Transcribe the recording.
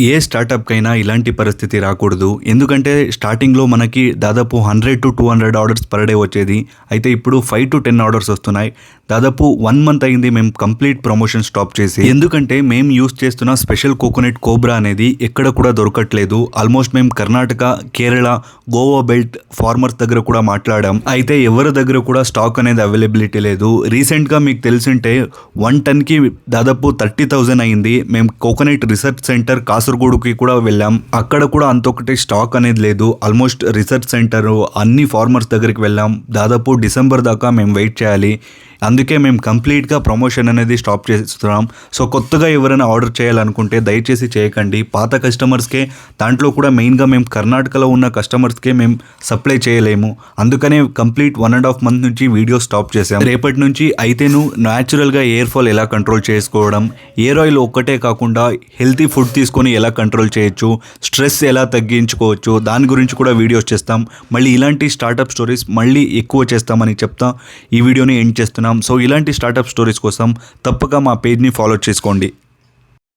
ఏ స్టార్టప్కైనా ఇలాంటి పరిస్థితి రాకూడదు. ఎందుకంటే స్టార్టింగ్లో మనకి దాదాపు 100 to 200 ఆర్డర్స్ పర్ డే వచ్చేది. అయితే ఇప్పుడు 5 to 10 ఆర్డర్స్ వస్తున్నాయి. దాదాపు 1 మంత్ అయింది మేము కంప్లీట్ ప్రమోషన్ స్టాప్ చేసి. ఎందుకంటే మేము యూస్ చేస్తున్న స్పెషల్ కోకోనట్ కోబ్రా అనేది ఎక్కడ కూడా దొరకట్లేదు. ఆల్మోస్ట్ మేము కర్ణాటక, కేరళ, గోవా బెల్ట్ ఫార్మర్స్ దగ్గర కూడా మాట్లాడాం. అయితే ఎవరి దగ్గర కూడా స్టాక్ అనేది అవైలబిలిటీ లేదు. రీసెంట్గా మీకు తెలిసింటే 1 టన్కి దాదాపు 30,000 అయింది. మేము కోకోనట్ రీసెర్చ్ సెంటర్ కాసర్గోడుకి కూడా వెళ్ళాం. అక్కడ కూడా అంతొకటి స్టాక్ అనేది లేదు. ఆల్మోస్ట్ రీసెర్చ్ సెంటర్ అన్ని ఫార్మర్స్ దగ్గరికి వెళ్ళాం. దాదాపు డిసెంబర్ దాకా మేము వెయిట్ చేయాలి. అందుకే మేము కంప్లీట్గా ప్రమోషన్ అనేది స్టాప్ చేస్తున్నాం. సో కొత్తగా ఎవరైనా ఆర్డర్ చేయాలనుకుంటే దయచేసి చేయకండి. పాత కస్టమర్స్కే, దాంట్లో కూడా మెయిన్గా మేము కర్ణాటకలో ఉన్న కస్టమర్స్కే మేము సప్లై చేయలేము. అందుకనే కంప్లీట్ 1.5 మంత్ నుంచి వీడియో స్టాప్ చేసాం. రేపటి నుంచి అయితేను న్యాచురల్గా ఎయిర్ ఫాల్ ఎలా కంట్రోల్ చేసుకోవడం, ఎయిర్ ఆయిల్ ఒక్కటే కాకుండా హెల్తీ ఫుడ్ తీసుకొని ఎలా కంట్రోల్ చేయొచ్చు, స్ట్రెస్ ఎలా తగ్గించుకోవచ్చు, దాని గురించి కూడా వీడియోస్ చేస్తాం. మళ్ళీ ఇలాంటి స్టార్టప్ స్టోరీస్ మళ్ళీ ఎక్కువ చేస్తామని చెప్తా ఈ వీడియోని ఎండ్ చేస్తున్నాం. సో ఇలాంటి స్టార్టప్ స్టోరీస్ కోసం తప్పక మా పేజ్ని ఫాలో చేసుకోండి.